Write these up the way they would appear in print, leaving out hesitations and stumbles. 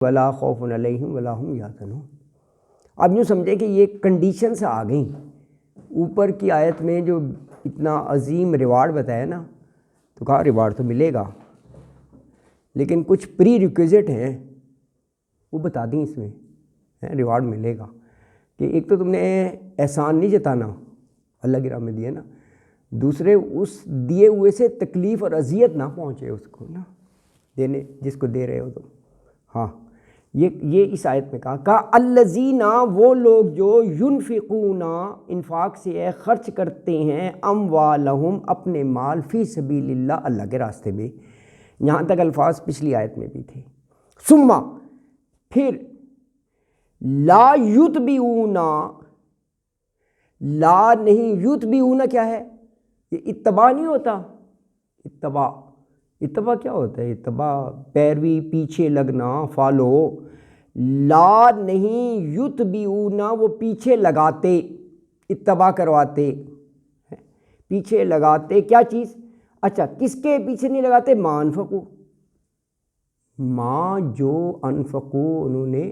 ولا خوف علیہم ولا ہم یحزنون. اب یوں سمجھیں کہ یہ کنڈیشنز آ گئیں اوپر کی آیت میں جو اتنا عظیم ریوارڈ بتایا نا، تو کہا ریوارڈ تو ملے گا لیکن کچھ پری ریکویزٹ ہیں وہ بتا دیں اس میں ریوارڈ ملے گا. کہ ایک تو تم نے احسان نہیں جتانا اللہ کی راہ میں دیا نا، دوسرے اس دیے ہوئے سے تکلیف اور اذیت نہ پہنچے اس کو نا دینے جس کو دے رہے ہو تم. ہاں یہ اس آیت میں کہا الذین، وہ لوگ جو ینفقون، انفاق سے ہے خرچ کرتے ہیں، اموالہم، اپنے مال، فی سبیل اللہ، اللہ کے راستے میں. یہاں تک الفاظ پچھلی آیت میں بھی تھے. ثم، پھر، لا یتبعون، لا نہیں، یتبعون کیا ہے؟ یہ اتباع نہیں ہوتا. اتباع کیا ہوتا ہے؟ اتباع پیروی، پیچھے لگنا، فالو. لا نہیں، یتبعون، وہ پیچھے لگاتے، اتباع کرواتے، پیچھے لگاتے کیا چیز؟ اچھا کس کے پیچھے نہیں لگاتے؟ ما انفقوا، ما جو انفقوا انہوں نے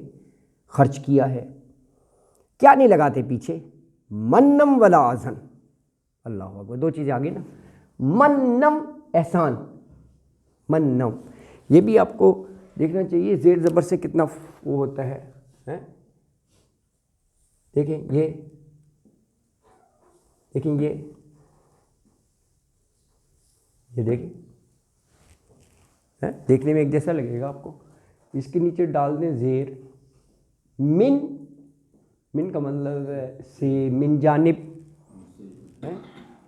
خرچ کیا ہے. کیا نہیں لگاتے پیچھے؟ منم ولا اذن. اللہ اکبر، دو چیزیں آگے نا، منم احسان، منم یہ بھی آپ کو دیکھنا چاہیے زیر زبر سے کتنا وہ ہوتا ہے. دیکھیں یہ، دیکھیں یہ دیکھیں، دیکھنے میں ایک جیسا لگے گا آپ کو. اس کے نیچے ڈال دیں زیر، من کا مطلب ہے سے، من جانب.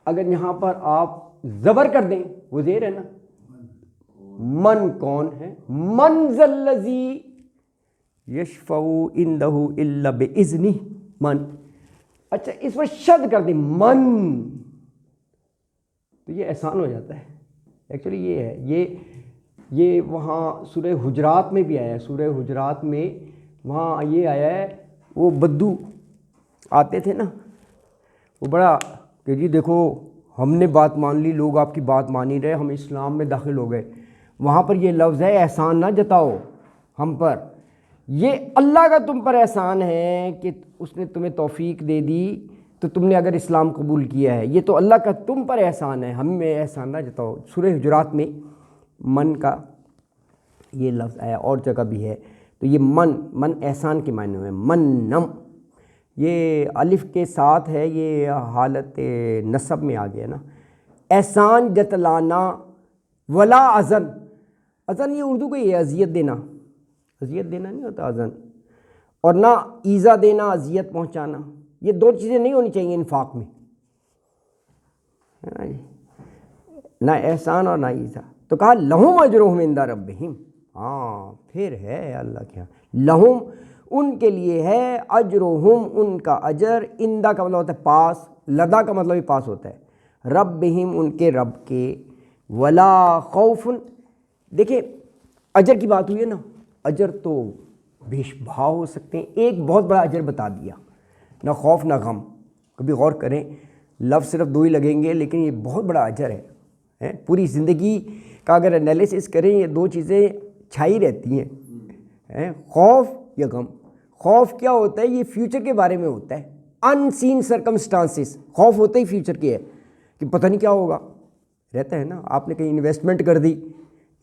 اگر یہاں پر آپ زبر کر دیں، وہ زیر ہے نا، من کون ہے؟ من ذا الذی یشفع عندہ الا باذنہ، من. اچھا اس پر شد کر دیں، من، تو یہ احسان ہو جاتا ہے. ایکچولی یہ ہے، یہ وہاں سورہ حجرات میں بھی آیا ہے. سورہ حجرات میں وہاں یہ آیا ہے، وہ بدو آتے تھے نا، وہ بڑا کہ جی دیکھو ہم نے بات مان لی، لوگ آپ کی بات مان ہی رہے، ہم اسلام میں داخل ہو گئے. وہاں پر یہ لفظ ہے احسان نہ جتاؤ ہم پر، یہ اللہ کا تم پر احسان ہے کہ اس نے تمہیں توفیق دے دی تو تم نے اگر اسلام قبول کیا ہے، یہ تو اللہ کا تم پر احسان ہے، ہم میں احسان نہ جتاؤ. سورہ حجرات میں من کا یہ لفظ آیا، اور جگہ بھی ہے. تو یہ من احسان کے معنی میں، منم، یہ الف کے ساتھ ہے، یہ حالت نصب میں آ گیا نا. احسان جتلانا، ولا اذن. اذن یہ اردو کو یہ اذیت دینا، اذیت دینا نہیں ہوتا اذن. اور نہ ایذا دینا، اذیت پہنچانا. یہ دو چیزیں نہیں ہونی چاہیے انفاق میں، نہ احسان اور نہ ایذا. تو کہا لہم اجرہم عند ربہم. ہاں پھر ہے اللہ کے یہاں، لہم ان کے لیے ہے، اجرہم ان کا اجر، اندہ کا مطلب ہوتا ہے پاس، لدا کا مطلب بھی پاس ہوتا ہے، ربہم ان کے رب کے، ولا خوف. دیکھیں اجر کی بات ہوئی ہے نا، اجر تو بیش بہا ہو سکتے ہیں. ایک بہت بڑا اجر بتا دیا، نہ خوف نہ غم. کبھی غور کریں، لفظ صرف دو ہی لگیں گے لیکن یہ بہت بڑا اجر ہے. پوری زندگی کا اگر انالیسس کریں، یہ دو چیزیں چھائی رہتی ہیں، خوف یا غم. خوف کیا ہوتا ہے؟ یہ فیوچر کے بارے میں ہوتا ہے، ان سین سرکمسٹانسز. خوف ہوتا ہی فیوچر کے ہے کہ پتہ نہیں کیا ہوگا، رہتا ہے نا. آپ نے کہیں انویسٹمنٹ کر دی،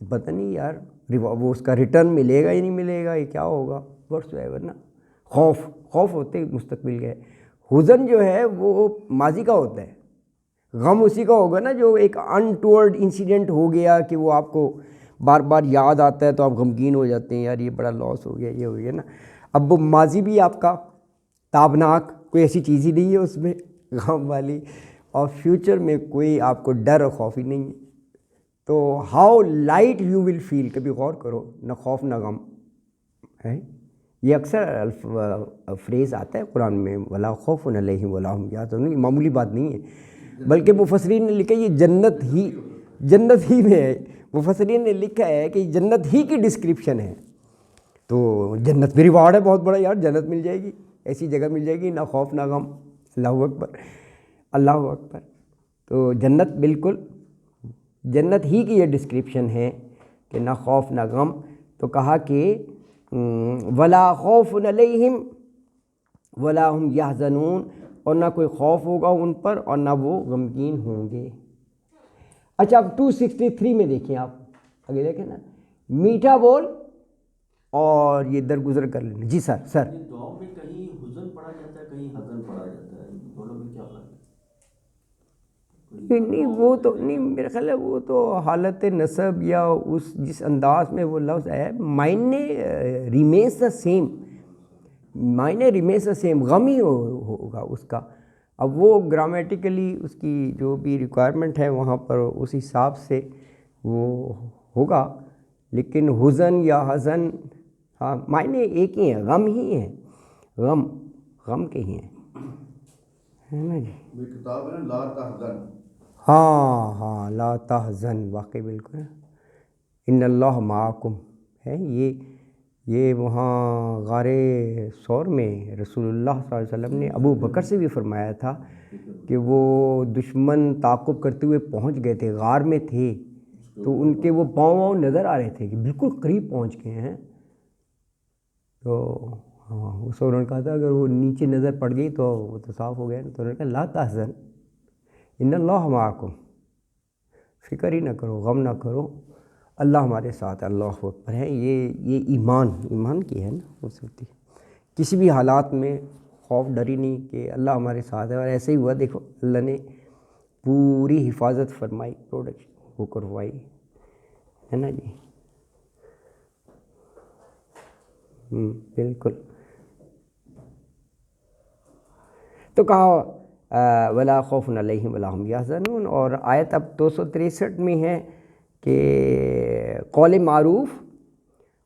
پتہ نہیں یار وہ اس کا ریٹرن ملے گا یا نہیں ملے گا، یہ کیا ہوگا، واٹس ایور نا. خوف ہوتے ہی مستقبل کا ہے. حزن جو ہے وہ ماضی کا ہوتا ہے. غم اسی کا ہوگا نا جو ایک انٹورڈ انسیڈنٹ ہو گیا کہ وہ آپ کو بار بار یاد آتا ہے تو آپ غمگین ہو جاتے ہیں، یار یہ بڑا لاس ہو گیا، یہ ہو گیا نا. اب وہ ماضی بھی آپ کا تابناک، کوئی ایسی چیز ہی نہیں ہے اس میں غم والی، اور فیوچر میں کوئی آپ کو ڈر اور خوف ہی نہیں ہے. تو ہاؤ لائٹ یو ول فیل. کبھی غور کرو، نہ خوف نہ غم ہے. یہ اکثر فریز آتا ہے قرآن میں، ولا خوف علیہم ولا ہم یحزنون. معمولی بات نہیں ہے، بلکہ مفسرین نے لکھا یہ جنت ہی میں ہے. مفسرین نے لکھا ہے کہ جنت ہی کی ڈسکرپشن ہے. تو جنت بھی ریوارڈ ہے بہت بڑا، یار جنت مل جائے گی، ایسی جگہ مل جائے گی، نہ خوف نہ غم. اللہ اکبر، اللہ اکبر. تو جنت بالکل جنت ہی کی یہ ڈسکرپشن ہے کہ نہ خوف نہ غم. تو کہا کہ ولا خوف علیہم ولا ہم یحزنون، اور نہ کوئی خوف ہوگا ان پر اور نہ وہ غمگین ہوں گے۔ اچھا اب 263 میں دیکھیں آپ، آگے دیکھیں نا، میٹھا بول اور یہ درگزر کر لینا۔ جی سر یہ دعاؤں میں کہیں حزن پڑھا جاتا ہے، کہیں حزن پڑھا جاتا ہے، دونوں میں کیا فرق ہے؟ نہیں وہ تو نہیں، میرا خیال ہے وہ تو حالت نصب یا اس جس انداز میں وہ لفظ ہے، معنی ریمینس دا سیم، معنی ریمینس دا سیم، غم ہی ہوگا اس کا۔ اب وہ گرامیٹیکلی اس کی جو بھی ریکوائرمنٹ ہے وہاں پر اس حساب سے وہ ہوگا، لیکن حزن یا حزن ہاں معنی ایک ہی ہیں، غم ہی ہیں، غم کے ہی ہیں، ہے نا جی۔ یہ کتاب ہے نا لا تحزن، ہاں لا تحزن، واقعی بالکل، ان اللہ معکم ہے۔ یہ وہاں غار ثور میں رسول اللہ صلی اللہ علیہ وسلم نے ابو بکر سے بھی فرمایا تھا کہ وہ دشمن تعاقب کرتے ہوئے پہنچ گئے تھے، غار میں تھے، تو ان کے وہ پاؤں نظر آ رہے تھے کہ بالکل قریب پہنچ گئے ہیں، تو ہاں اس انہوں نے کہا تھا اگر وہ نیچے نظر پڑ گئی تو وہ تو صاف ہو گیا، تو انہوں نے کہا لا تحزن ان اللہ معکم، فکر ہی نہ کرو، غم نہ کرو، اللہ ہمارے ساتھ، اللہ اکبر ہے۔ یہ ایمان کی ہے نا وہ سکتی، کسی بھی حالات میں خوف ڈر ہی نہیں کہ اللہ ہمارے ساتھ ہے، اور ایسے ہی ہوا، دیکھو اللہ نے پوری حفاظت فرمائی، پروڈکشن وہ کروائی، ہے نا جی۔ بالکل، تو کہا ولا خوف علیہم ولا ہم یحزنون، اور آیت اب 263 میں ہے کہ قول معروف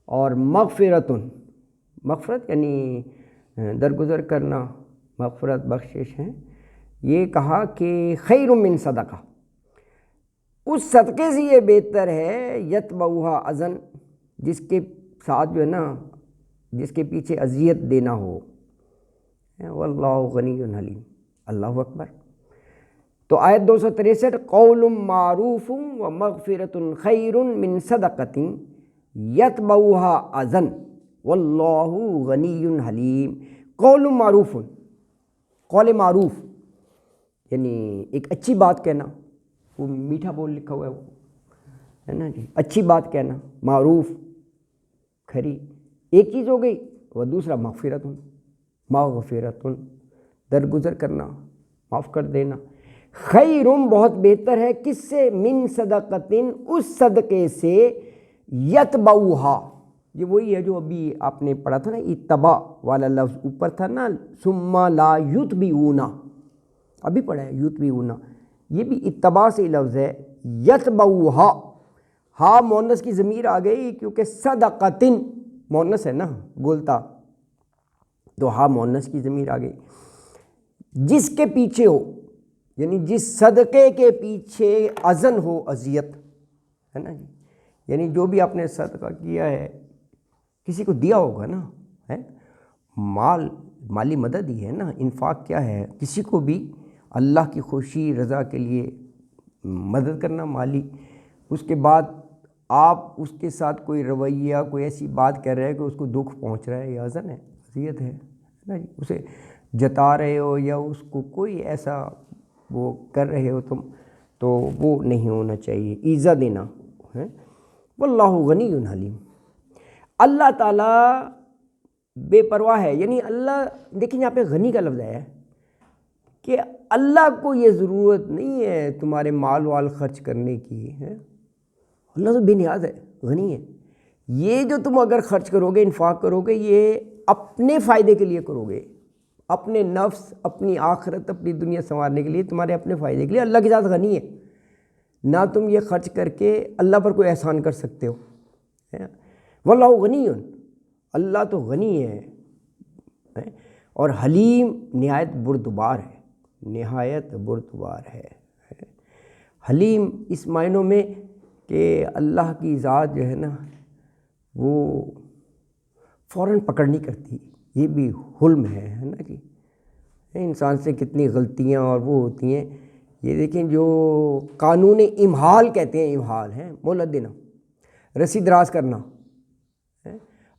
اور مغفرت یعنی درگزر کرنا، مغفرت بخشش ہے، یہ کہا کہ خیر من صدقہ، اس صدقے سے یہ بہتر ہے یتبعھا اذن، جس کے ساتھ جو ہے نا، جس کے پیچھے اذیت دینا ہو، واللہ غنی حلیم، اللہ اکبر۔ تو آیت 263 قول معروف و مغفرۃ خیر من صدقۃ یتبعھا اذن واللہ غنی حلیم۔ قول معروف، قول معروف یعنی ایک اچھی بات کہنا، وہ میٹھا بول لکھا ہوا ہے نا جی، اچھی بات کہنا، معروف کھری ایک چیز ہو گئی، وہ دوسرا مغفرت درگزر کرنا، معاف کر دینا، خیرم بہت بہتر ہے، کس سے، من صدقتن اس صدقے سے، یتبعھا یہ وہی ہے جو ابھی آپ نے پڑھا تھا نا، اتباع والا لفظ اوپر تھا نا، ثم لا یتبعون، ابھی پڑھا ہے یتبعون، یہ بھی اتباع سے لفظ ہے، یتبعھا، ہاں مؤنث کی ضمیر آ گئی کیونکہ صدقتن مؤنث ہے نا بولتا، تو ہاں مؤنث کی ضمیر آ گئی، جس کے پیچھے ہو، یعنی جس صدقے کے پیچھے اذن ہو، اذیت ہے نا جی، یعنی جو بھی آپ نے صدقہ کیا ہے، کسی کو دیا ہوگا نا، ہے مالی مدد ہی ہے نا، انفاق کیا ہے، کسی کو بھی اللہ کی خوشی رضا کے لیے مدد کرنا مالی، اس کے بعد آپ اس کے ساتھ کوئی رویہ، کوئی ایسی بات کہہ رہے ہیں کہ اس کو دکھ پہنچ رہا ہے، یہ اذن ہے، اذیت ہے نا جی، اسے جتا رہے ہو یا اس کو کوئی ایسا وہ کر رہے ہو تم، تو وہ نہیں ہونا چاہیے، ایذا دینا ہے۔ واللہ غنی حلیم، اللہ تعالیٰ بے پرواہ ہے، یعنی اللہ، دیکھیں یہاں پہ غنی کا لفظ ہے کہ اللہ کو یہ ضرورت نہیں ہے تمہارے مال وال خرچ کرنے کی، ہے اللہ تو بے نیاز ہے، غنی ہے، یہ جو تم اگر خرچ کرو گے، انفاق کرو گے، یہ اپنے فائدے کے لیے کرو گے، اپنے نفس، اپنی آخرت، اپنی دنیا سنوارنے کے لیے، تمہارے اپنے فائدے کے لیے، اللہ کے ساتھ غنی ہے، نہ تم یہ خرچ کر کے اللہ پر کوئی احسان کر سکتے ہو، واللہ غنی، اللہ تو غنی ہے، اور حلیم نہایت بردبار ہے، نہایت بردبار ہے، حلیم اس معنوں میں کہ اللہ کی ذات جو ہے نا وہ فوراً پکڑ نہیں کرتی، یہ بھی حلم ہے نا جی، انسان سے کتنی غلطیاں اور وہ ہوتی ہیں، یہ دیکھیں جو قانون امہال کہتے ہیں، امہال ہے مہلت دینا، رسی دراز کرنا،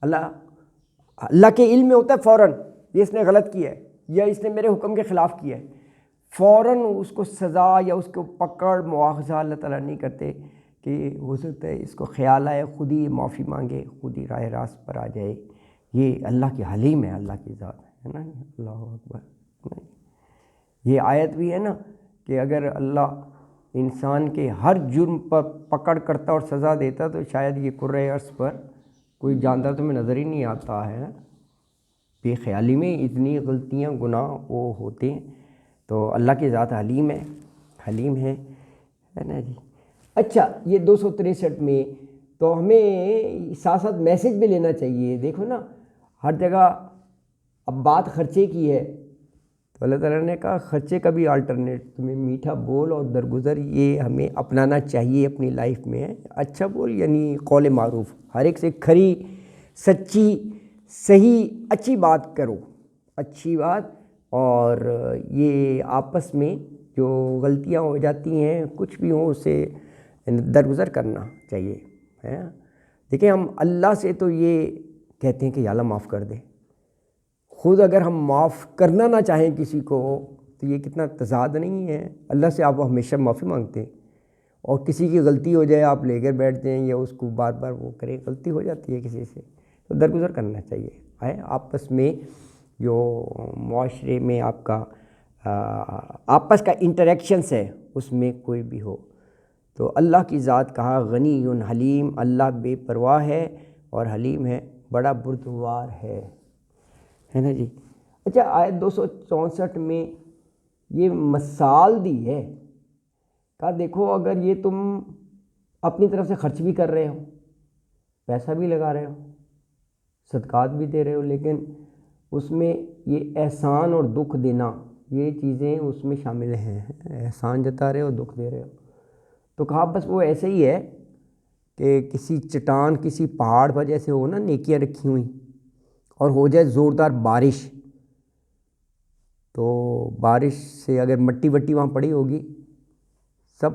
اللہ اللہ کے علم میں ہوتا ہے فوراً یہ اس نے غلط کیا ہے یا اس نے میرے حکم کے خلاف کیا ہے، فوراً اس کو سزا یا اس کو پکڑ مواخذہ اللہ تعالیٰ نہیں کرتے کہ ہو سکتا ہے اس کو خیال آئے خود ہی معافی مانگے، خود ہی راہ راست پر آ جائے۔ یہ اللہ کی حلیم ہے، اللہ کی ذات ہے نا، اللہ اکبر۔ یہ آیت بھی ہے نا کہ اگر اللہ انسان کے ہر جرم پر پکڑ کرتا اور سزا دیتا تو شاید یہ کرۂ ارض پر کوئی جاندار تمہیں نظر ہی نہیں آتا ہے۔ بے خیالی میں اتنی غلطیاں گناہ وہ ہوتے ہیں، تو اللہ کی ذات حلیم ہے، حلیم ہے نا جی۔ اچھا، یہ 263 میں تو ہمیں ساتھ ساتھ میسج بھی لینا چاہیے۔ دیکھو نا ہر جگہ اب بات خرچے کی ہے تو اللہ تعالیٰ نے کہا خرچے کا بھی آلٹرنیٹ تمہیں میٹھا بول اور درگزر یہ ہمیں اپنانا چاہیے اپنی لائف میں۔ اچھا بول یعنی قول معروف، ہر ایک سے کھری سچی صحیح اچھی بات کرو، اچھی بات، اور یہ آپس میں جو غلطیاں ہو جاتی ہیں کچھ بھی ہوں اسے درگزر کرنا چاہیے ہے۔ دیکھیں ہم اللہ سے تو یہ کہتے ہیں کہ یا اللہ معاف کر دے، خود اگر ہم معاف کرنا نہ چاہیں کسی کو تو یہ کتنا تضاد نہیں ہے۔ اللہ سے آپ ہمیشہ معافی مانگتے ہیں اور کسی کی غلطی ہو جائے آپ لے کر بیٹھتے ہیں یا اس کو بار بار وہ کریں، غلطی ہو جاتی ہے کسی سے تو درگزر کرنا چاہیے ہے۔ آپس میں جو معاشرے میں آپ کا آپس کا انٹریکشنس ہے اس میں کوئی بھی ہو تو اللہ کی ذات کہا غنی حلیم، اللہ بے پرواہ ہے اور حلیم ہے، بڑا بردبار ہے نا جی۔ اچھا، آیت 264 میں یہ مثال دی ہے، کہا دیکھو اگر یہ تم اپنی طرف سے خرچ بھی کر رہے ہو، پیسہ بھی لگا رہے ہو، صدقات بھی دے رہے ہو، لیکن اس میں یہ احسان اور دکھ دینا یہ چیزیں اس میں شامل ہیں، احسان جتا رہے ہو دکھ دے رہے ہو، تو کہا بس وہ ایسے ہی ہے کہ کسی چٹان کسی پہاڑ پر جیسے ہو نا نیکیاں رکھی ہوئی اور ہو جائے زوردار بارش، تو بارش سے اگر مٹی وٹی وہاں پڑی ہوگی سب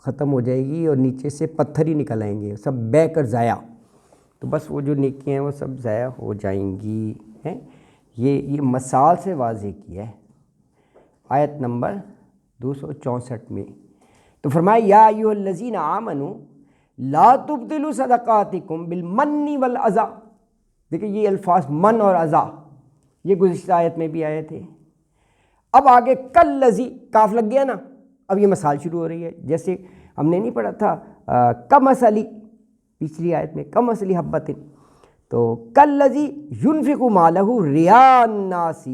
ختم ہو جائے گی اور نیچے سے پتھر ہی نکل آئیں گے، سب بہہ کر ضائع، تو بس وہ جو نیکیاں ہیں وہ سب ضائع ہو جائیں گی ہیں۔ یہ مثال سے واضح کیا ہے آیت نمبر 264 میں۔ تو فرمایا یا ایھا الذین آمنوا لا تبطلوا صدقاتکم بالمن والاذی۔ دیکھیں یہ الفاظ من اور اذی یہ گزشتہ آیت میں بھی آئے تھے۔ اب آگے کالذی کاف لگ گیا نا، اب یہ مثال شروع ہو رہی ہے، جیسے ہم نے نہیں پڑھا تھا کمثلی پچھلی آیت میں کمثلی حبۃ، تو کالذی ينفق مالہ رئاء الناس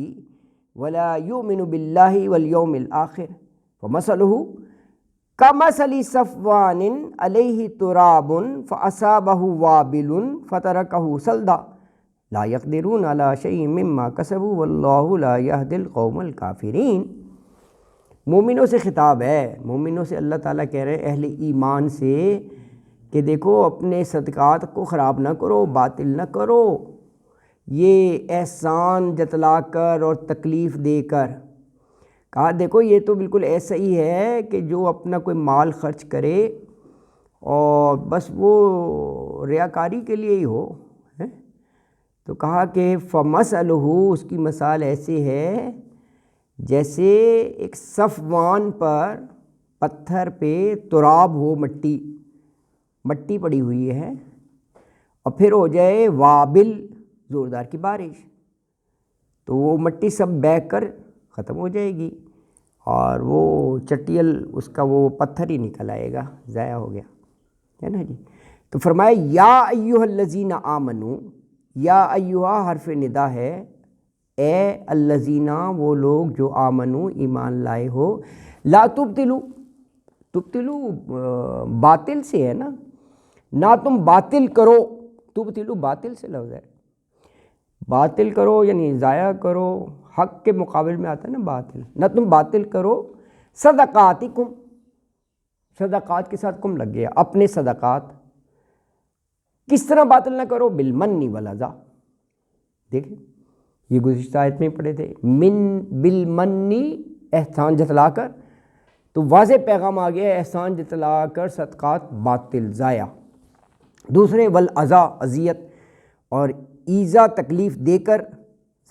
ولا یؤمن باللہ والیوم الآخر فمثلہ کمثل صفوان علیہ تراب فاصابہ وابل فترکہ صلدا لا یقدرون علی شیء مما کسبوا واللہ لا یہدی القوم الکافرین۔ مومنوں سے خطاب ہے، مومنوں سے اللہ تعالیٰ کہہ رہے ہیں اہل ایمان سے کہ دیکھو اپنے صدقات کو خراب نہ کرو، باطل نہ کرو، یہ احسان جتلا کر اور تکلیف دے کر۔ کہا دیکھو یہ تو بالکل ایسا ہی ہے کہ جو اپنا کوئی مال خرچ کرے اور بس وہ ریاکاری کے لیے ہی ہو، تو کہا کہ فمثلہ اس کی مثال ایسے ہے جیسے ایک صفوان پر پتھر پہ تراب ہو، مٹی پڑی ہوئی ہے اور پھر ہو جائے وابل زوردار کی بارش، تو وہ مٹی سب بہہ کر ختم ہو جائے گی اور وہ چٹیل اس کا وہ پتھر ہی نکل آئے گا، ضائع ہو گیا ہے نا جی۔ تو فرمایا یا ایھا الذین آمنوا، یا ایھا حرف ندا ہے، اے الذین وہ لوگ جو آمنو ایمان لائے ہو، لا تبطلوا باطل سے ہے نا، نہ تم باطل کرو، تبطلوا باطل سے لفظ ہے، باطل کرو یعنی ضائع کرو، حق کے مقابل میں آتا ہے نا باطل، نہ تم باطل کرو صدقاتکم، صدقات کے ساتھ کم لگ گیا، اپنے صدقات کس طرح باطل نہ کرو، بالمن والاذی۔ دیکھیں یہ گزشتہ آیت میں پڑھے تھے، بالمن احسان جتلا کر، تو واضح پیغام آ گیا احسان جتلا کر صدقات باطل ضائع۔ دوسرے والاذی اذیت اور ایذا تکلیف دے کر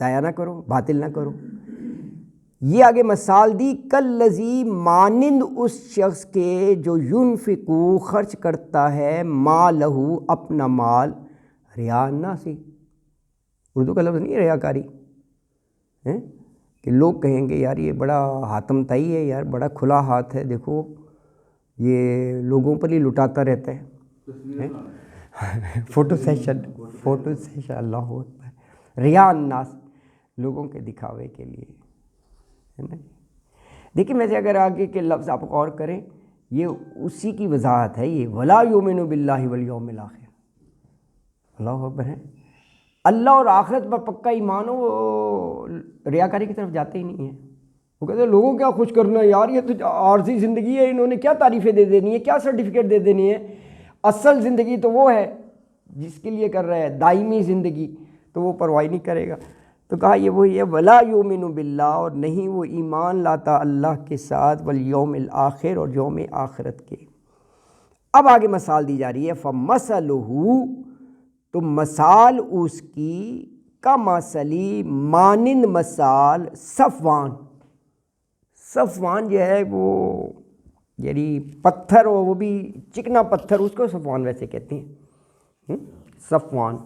ضائع نہ کرو، باطل نہ کرو۔ یہ آگے مثال دی، کالذی مانند اس شخص کے جو ینفقو خرچ کرتا ہے مالہ اپنا مال ریا الناس، اردو کا لفظ نہیں ہے ریاکاری، کہ لوگ کہیں گے یار یہ بڑا ہاتم تائی ہے، یار بڑا کھلا ہاتھ ہے، دیکھو یہ لوگوں پر ہی لٹاتا رہتا ہے، فوٹو سیشن اللہ اکبر، ریا الناس، لوگوں کے دکھاوے کے لیے، ہے نا۔ دیکھیں میں سے اگر آگے کے لفظ آپ غور کریں، یہ اسی کی وضاحت ہے، یہ ولا یؤمن باللہ والیوم الاخر، اللہ اکبر ہے، اللہ اور آخرت پر پکا ایمان ہو، وہ ریاکاری کی طرف جاتے ہی نہیں ہیں۔ وہ کہتے ہیں لوگوں کیا خوش کرنا ہے یار، یہ تو عارضی زندگی ہے، انہوں نے کیا تعریفیں دے دینی ہے، کیا سرٹیفکیٹ دے دینی ہے، اصل زندگی تو وہ ہے جس کے لیے کر رہا ہے، دائمی زندگی تو وہ پرواہ نہیں کرے گا۔ تو کہا یہ وہی ہے، ولا یؤمن باللہ، اور نہیں وہ ایمان لاتا اللہ کے ساتھ، والیوم الآخر، اور یوم آخرت کے۔ اب آگے مثال دی جا رہی ہے، فمثلہ، تو مثال اس کی، کمثلی، مانند مثال صفوان، صفوان جو ہے وہ یعنی پتھر ہو، وہ بھی چکنا پتھر، اس کو صفوان ویسے کہتے ہیں، صفوان،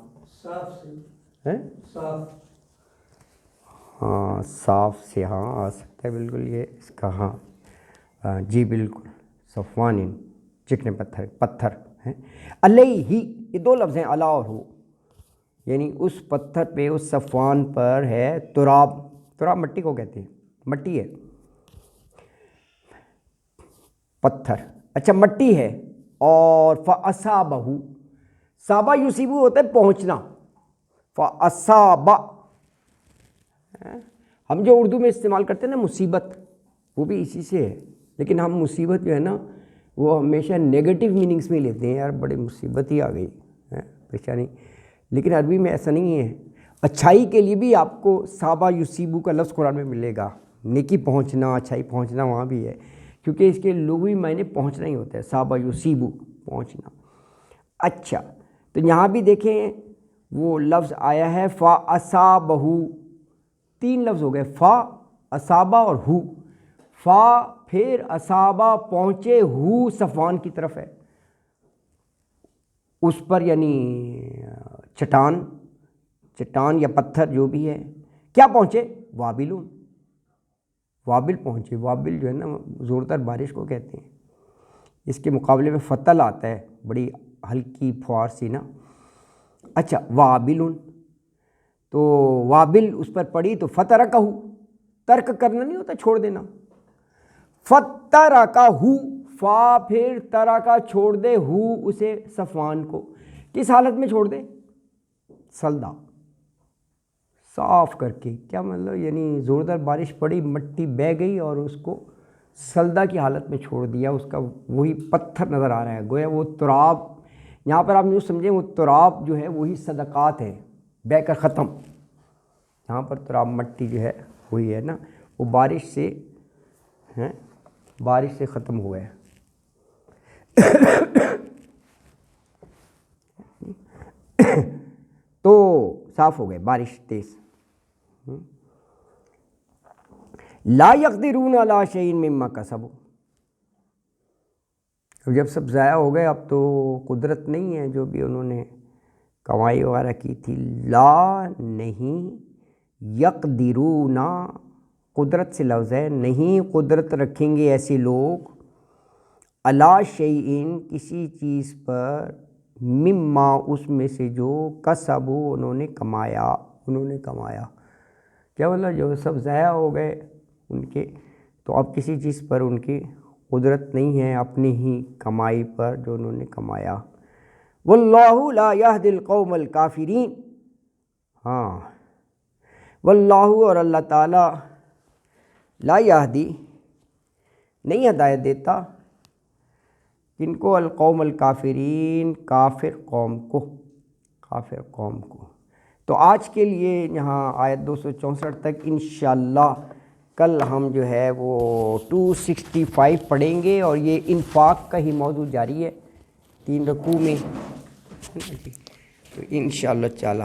ہاں صاف سے ہاں آ سکتا ہے بالکل، یہ اس کا ہاں جی بالکل، صفوان چکنے پتھر ہیں، علیہ، یہ دو لفظ ہیں، علی اور ہو، یعنی اس پتھر پہ، اس صفوان پر ہے تراب، تراب مٹی کو کہتے ہیں، مٹی ہے، پتھر، اچھا مٹی ہے، اور فاصابہ، صابہ یصیبو ہوتا ہے پہنچنا، فاصابہ، ہم جو اردو میں استعمال کرتے ہیں نا مصیبت، وہ بھی اسی سے ہے، لیکن ہم مصیبت جو ہے نا وہ ہمیشہ نیگیٹو میننگز میں لیتے ہیں، یار بڑی مصیبت ہی آ گئی، پریشانی، لیکن عربی میں ایسا نہیں ہے، اچھائی کے لیے بھی آپ کو صابہ یصیبو کا لفظ قرآن میں ملے گا، نیکی پہنچنا، اچھائی پہنچنا وہاں بھی ہے، کیونکہ اس کے لغوی معنی پہنچنا ہی ہوتا ہے، صابہ یصیبو پہنچنا۔ اچھا تو یہاں بھی دیکھیں وہ لفظ آیا ہے فاصابہ، تین لفظ ہو گئے، فا، اصابہ اور ہو، فا پھر اصابہ پہنچے، ہو صفوان کی طرف ہے، اس پر یعنی چٹان یا پتھر جو بھی ہے، کیا پہنچے، وابلون، وابل پہنچے، وابل جو ہے نا زوردار بارش کو کہتے ہیں، اس کے مقابلے میں فتل آتا ہے، بڑی ہلکی پھوار سی نا، اچھا وابلون، تو وابل اس پر پڑی تو فترکہ، ترک کرنا نہیں ہوتا چھوڑ دینا، فترکہ، فا پھر ترکہ چھوڑ دے، ہو اسے صفوان کو، کس حالت میں چھوڑ دے، سلدہ، صاف کر کے، کیا مطلب، یعنی زوردار بارش پڑی، مٹی بہہ گئی اور اس کو سلدہ کی حالت میں چھوڑ دیا، اس کا وہی پتھر نظر آ رہا ہے، گویا وہ تراب، یہاں پر آپ یوں سمجھیں وہ تراب جو ہے وہی صدقات ہے، بہہ کر ختم، یہاں پر تراب مٹی جو ہے وہی ہے نا، وہ بارش سے ختم ہوا ہے۔ تو صاف ہو گئے، بارش تیز، لا یقدرون علی شیء مما کسبوا، جب سب ضائع ہو گئے اب تو قدرت نہیں ہے جو بھی انہوں نے کمائی وغیرہ کی تھی، لا نہیں، یقدرون قدرت سے لفظ ہے، نہیں قدرت رکھیں گے ایسے لوگ، علی شیء کسی چیز پر، مما اس میں سے جو، کسبوا انہوں نے کمایا، کیا مطلب جو سب ضائع ہو گئے ان کے، تو اب کسی چیز پر ان کی قدرت نہیں ہے، اپنی ہی کمائی پر جو انہوں نے کمایا، واللہ لا یہدی القوم الکافرین، ہاں واللہ، اور اللہ تعالیٰ، لا یہدی نہیں ہدایت دیتا، کن کو، القوم الکافرین، کافر قوم کو، تو آج کے لیے یہاں آیت 264 تک، انشاءاللہ کل ہم جو ہے وہ 265 پڑھیں گے، اور یہ انفاق کا ہی موضوع جاری ہے 3 رکوع میں، تو انشاءاللہ تعالی